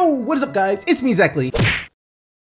Yo, what is up guys? It's me, Exactly.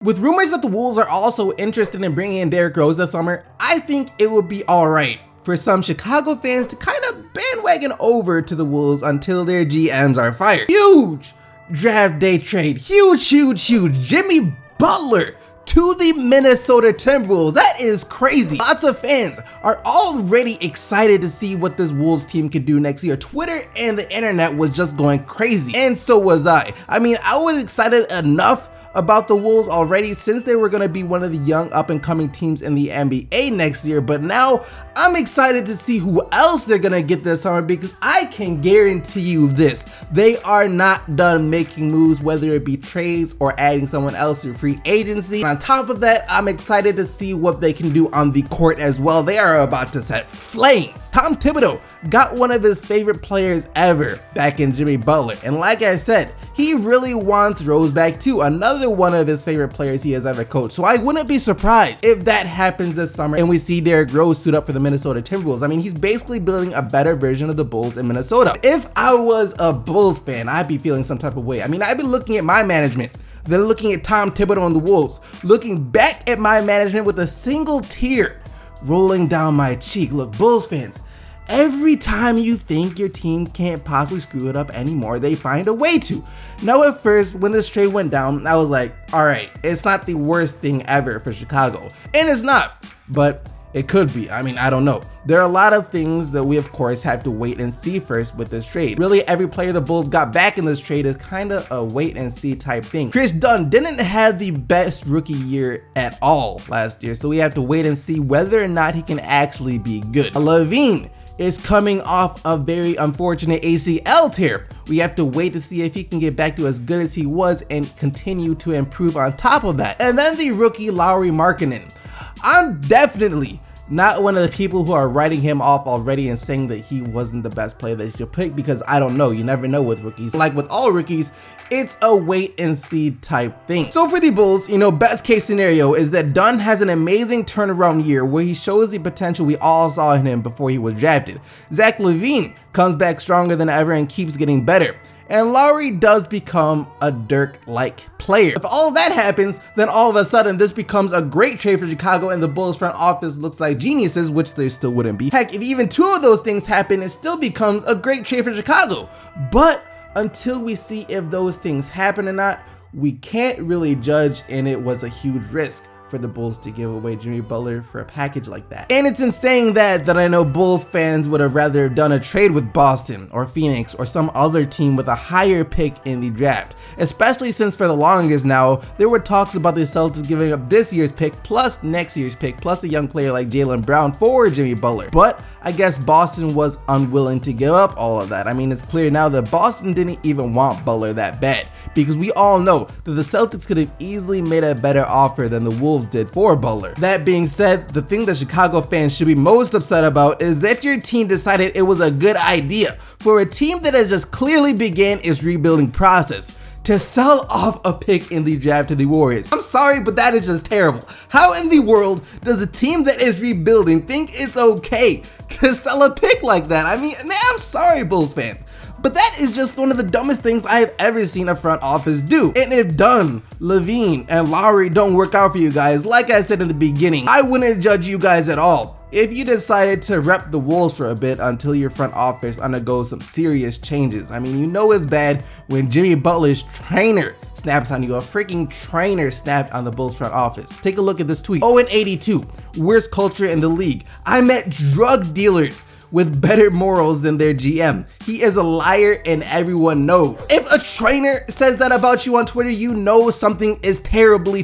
With rumors that the Wolves are also interested in bringing in Derrick Rose this summer, I think it would be alright for some Chicago fans to kind of bandwagon over to the Wolves until their GMs are fired. Huge draft day trade. Huge. Jimmy Butler to the Minnesota Timberwolves. That is crazy. Lots of fans are already excited to see what this Wolves team could do next year. Twitter and the internet was just going crazy, and so was I. I mean, I was excited enough about the Wolves already since they were going to be one of the young up-and-coming teams in the NBA next year, but now I'm excited to see who else they're going to get this summer, because I can guarantee you this: they are not done making moves, whether it be trades or adding someone else through free agency. And on top of that, I'm excited to see what they can do on the court as well. They are about to set flames. Tom Thibodeau got one of his favorite players ever back in Jimmy Butler, and like I said, he really wants Rose back too, another one of his favorite players he has ever coached. So I wouldn't be surprised if that happens this summer and we see Derrick Rose suit up for the Minnesota Timberwolves. I mean, he's basically building a better version of the Bulls in Minnesota. If I was a Bulls fan, I'd be feeling some type of way. I mean, I'd be looking at my management, then looking at Tom Thibodeau and the Wolves, looking back at my management with a single tear rolling down my cheek. Look, Bulls fans, every time you think your team can't possibly screw it up anymore, they find a way to. Now, at first, when this trade went down, I was like, all right, it's not the worst thing ever for Chicago. And it's not, but it could be. I mean, I don't know. There are a lot of things that we, of course, have to wait and see first with this trade. Really, every player the Bulls got back in this trade is kind of a wait and see type thing. Kris Dunn didn't have the best rookie year at all last year, so we have to wait and see whether or not he can actually be good. Lavine is coming off a very unfortunate ACL tear. We have to wait to see if he can get back to as good as he was and continue to improve on top of that. And then the rookie Lauri Markkanen. I'm definitely not one of the people who are writing him off already and saying that he wasn't the best player that you should pick, because I don't know. You never know with rookies. Like with all rookies, it's a wait and see type thing. So for the Bulls, you know, best case scenario is that Dunn has an amazing turnaround year where he shows the potential we all saw in him before he was drafted. Lavine comes back stronger than ever and keeps getting better, and Lauri does become a Dirk-like player. If all of that happens, then all of a sudden this becomes a great trade for Chicago, and the Bulls front office looks like geniuses, which they still wouldn't be. Heck, if even two of those things happen, it still becomes a great trade for Chicago. But until we see if those things happen or not, we can't really judge, and it was a huge risk for the Bulls to give away Jimmy Butler for a package like that. And it's in saying that I know Bulls fans would have rather done a trade with Boston or Phoenix or some other team with a higher pick in the draft, especially since for the longest now there were talks about the Celtics giving up this year's pick plus next year's pick plus a young player like Jaylen Brown for Jimmy Butler. But I guess Boston was unwilling to give up all of that. I mean, it's clear now that Boston didn't even want Butler that bad, because we all know that the Celtics could have easily made a better offer than the Wolves did for Butler. That being said, the thing that Chicago fans should be most upset about is that your team decided it was a good idea for a team that has just clearly began its rebuilding process to sell off a pick in the draft to the Warriors. I'm sorry, but that is just terrible. How in the world does a team that is rebuilding think it's okay to sell a pick like that? I mean, man, I'm sorry, Bulls fans, but that is just one of the dumbest things I have ever seen a front office do. And if Dunn, Lavine, and Lauri don't work out for you guys, like I said in the beginning, I wouldn't judge you guys at all if you decided to rep the Wolves for a bit until your front office undergoes some serious changes. I mean, you know it's bad when Jimmy Butler's trainer snaps on you. A freaking trainer snapped on the Bulls front office. Take a look at this tweet. 0-82, worst culture in the league. I met drug dealers with better morals than their GM. He is a liar and everyone knows. If a trainer says that about you on Twitter, you know something is terribly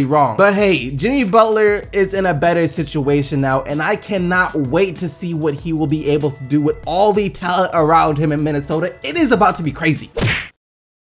wrong. But hey, Jimmy Butler is in a better situation now, and I cannot wait to see what he will be able to do with all the talent around him in Minnesota. It is about to be crazy.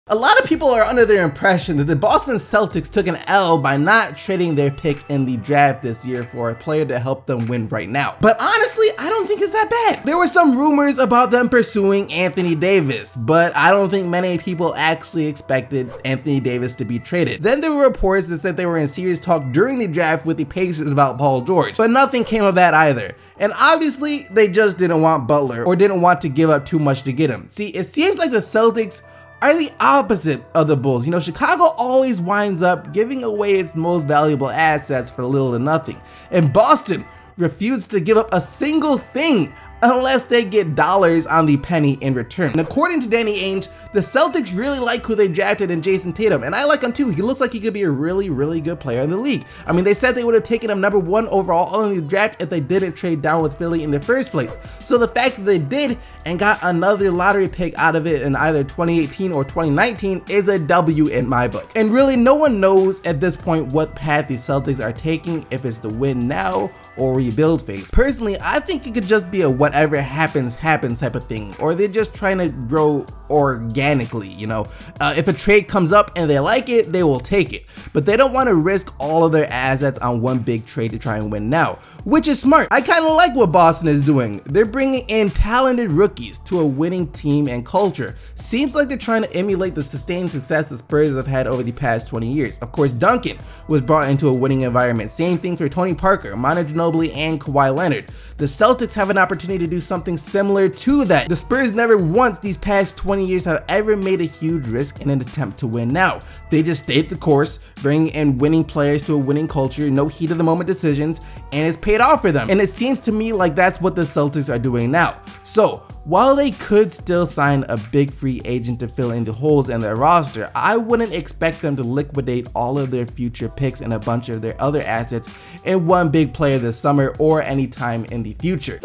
A lot of people are under the impression that the Boston Celtics took an L by not trading their pick in the draft this year for a player to help them win right now. But honestly, I don't think it's that bad. There were some rumors about them pursuing Anthony Davis, but I don't think many people actually expected Anthony Davis to be traded. Then there were reports that said they were in serious talk during the draft with the Pacers about Paul George, but nothing came of that either. And obviously, they just didn't want Butler or didn't want to give up too much to get him. See, it seems like the Celtics are the opposite of the Bulls. You know, Chicago always winds up giving away its most valuable assets for little to nothing. And Boston refused to give up a single thing unless they get dollars on the penny in return. And according to Danny Ainge, the Celtics really like who they drafted in Jason Tatum, and I like him too. He looks like he could be a really good player in the league. I mean, they said they would have taken him #1 overall in the draft if they didn't trade down with Philly in the first place. So the fact that they did and got another lottery pick out of it in either 2018 or 2019 is a W in my book. And really, no one knows at this point what path the Celtics are taking, if it's the win now or rebuild phase. Personally, I think it could just be a whatever happens type of thing, or they're just trying to grow organically, you know. If a trade comes up and they like it, they will take it, but they don't want to risk all of their assets on one big trade to try and win now, which is smart. I kind of like what Boston is doing. They're bringing in talented rookies to a winning team and culture. Seems like they're trying to emulate the sustained success the Spurs have had over the past 20 years. Of course, Duncan was brought into a winning environment. Same thing for Tony Parker, Manu Ginobili, and Kawhi Leonard. The Celtics have an opportunity to do something similar to that. The Spurs never once these past 20 years have ever made a huge risk in an attempt to win now. They just stayed the course, bringing in winning players to a winning culture, no heat of the moment decisions, and it's paid off for them. And it seems to me like that's what the Celtics are doing now. So while they could still sign a big free agent to fill in the holes in their roster, I wouldn't expect them to liquidate all of their future picks and a bunch of their other assets in one big player this summer or anytime in the future.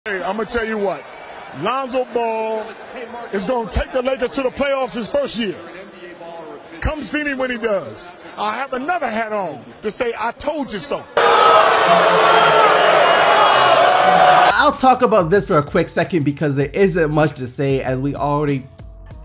Hey, I'm gonna tell you what, Lonzo Ball is gonna take the Lakers to the playoffs his first year. Come see me when he does. I'll have another hat on to say I told you so. I'll talk about this for a quick second because there isn't much to say, as we already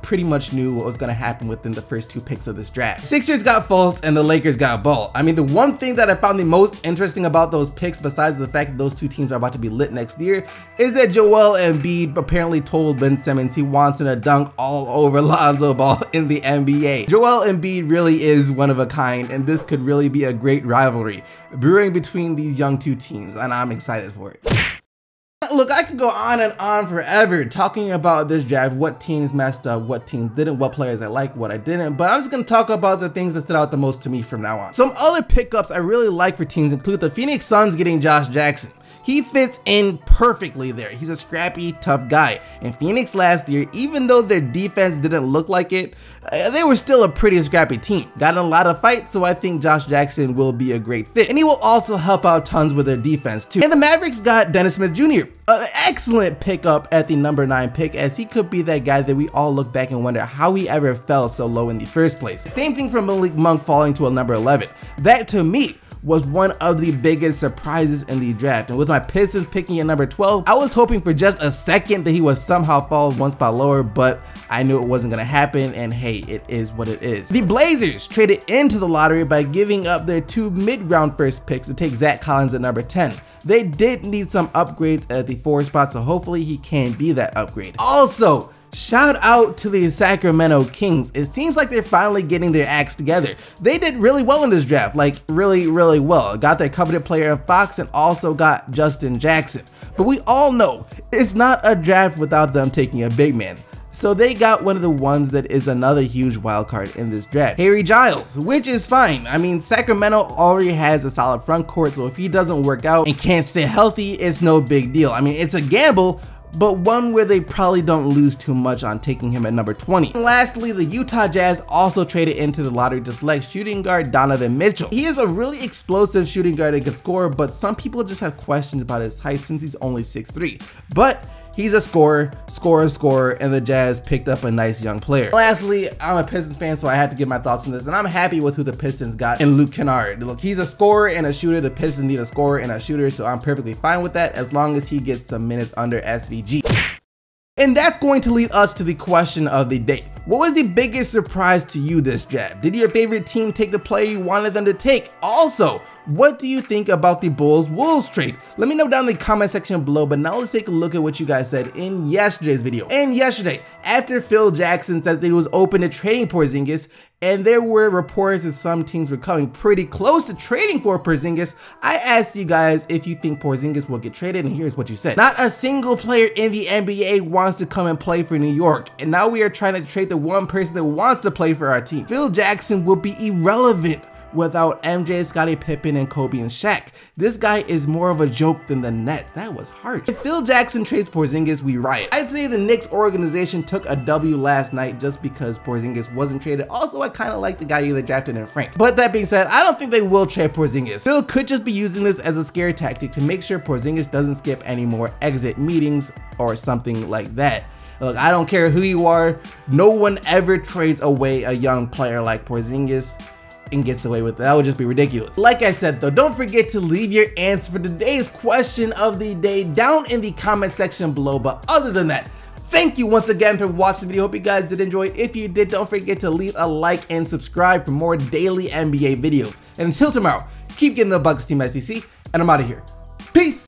pretty much knew what was going to happen within the first 2 picks of this draft. Sixers got Fultz and the Lakers got Ball. I mean, the one thing that I found the most interesting about those picks, besides the fact that those 2 teams are about to be lit next year, is that Joel Embiid apparently told Ben Simmons he wants him to dunk all over Lonzo Ball in the NBA. Joel Embiid really is one of a kind, and this could really be a great rivalry brewing between these young 2 teams, and I'm excited for it. Look, I could go on and on forever talking about this draft, what teams messed up, what teams didn't, what players I like, what I didn't, but I'm just going to talk about the things that stood out the most to me from now on. Some other pickups I really like for teams include the Phoenix Suns getting Josh Jackson. He fits in perfectly there. He's a scrappy, tough guy. In Phoenix last year, even though their defense didn't look like it, they were still a pretty scrappy team. Got in a lot of fights, so I think Josh Jackson will be a great fit. And he will also help out tons with their defense too. And the Mavericks got Dennis Smith Jr., an excellent pickup at the #9 pick, as he could be that guy that we all look back and wonder how he ever fell so low in the first place. Same thing for Malik Monk falling to a #11. That to me was one of the biggest surprises in the draft. And with my Pistons picking at #12, I was hoping for just a second that he would somehow fall one spot lower, but I knew it wasn't gonna happen, and hey, it is what it is. The Blazers traded into the lottery by giving up their 2 mid-round first picks to take Zach Collins at #10. They did need some upgrades at the 4 spot, so hopefully he can be that upgrade. Also, shout out to the Sacramento Kings. It seems like they're finally getting their acts together. They did really well in this draft, like really well. Got their coveted player in Fox and also got Justin Jackson. But we all know it's not a draft without them taking a big man. So they got one of the ones that is another huge wild card in this draft, Harry Giles, which is fine. I mean, Sacramento already has a solid front court, so if he doesn't work out and can't stay healthy, it's no big deal. I mean, it's a gamble, but one where they probably don't lose too much on taking him at #20. And lastly, the Utah Jazz also traded into the lottery to select shooting guard Donovan Mitchell. He is a really explosive shooting guard and can score, but some people just have questions about his height since he's only 6'3". But he's a scorer, and the Jazz picked up a nice young player. Lastly, I'm a Pistons fan, so I had to give my thoughts on this, and I'm happy with who the Pistons got in Luke Kennard. Look, he's a scorer and a shooter. The Pistons need a scorer and a shooter, so I'm perfectly fine with that as long as he gets some minutes under SVG. And that's going to lead us to the question of the day. What was the biggest surprise to you this draft? Did your favorite team take the player you wanted them to take? Also, What do you think about the Bulls-Wolves trade? Let me know down in the comment section below, but now let's take a look at what you guys said in yesterday's video. And yesterday, after Phil Jackson said that he was open to trading Porzingis, and there were reports that some teams were coming pretty close to trading for Porzingis, I asked you guys if you think Porzingis will get traded, and here's what you said. Not a single player in the NBA wants to come and play for New York, and now we are trying to trade the one person that wants to play for our team. Phil Jackson will be irrelevant without MJ, Scottie Pippen, and Kobe and Shaq. This guy is more of a joke than the Nets. That was harsh. If Phil Jackson trades Porzingis, we riot. I'd say the Knicks organization took a W last night just because Porzingis wasn't traded. Also, I kind of like the guy they drafted in Frank. But that being said, I don't think they will trade Porzingis. Phil could just be using this as a scare tactic to make sure Porzingis doesn't skip any more exit meetings or something like that. Look, I don't care who you are. No one ever trades away a young player like Porzingis and gets away with it. That would just be ridiculous. Like I said though, don't forget to leave your answer for today's question of the day down in the comment section below. But other than that, thank you once again for watching the video. Hope you guys did enjoy it. If you did, don't forget to leave a like and subscribe for more daily NBA videos. And until tomorrow, keep getting the Bucks, Team SEC, and I'm out of here. Peace!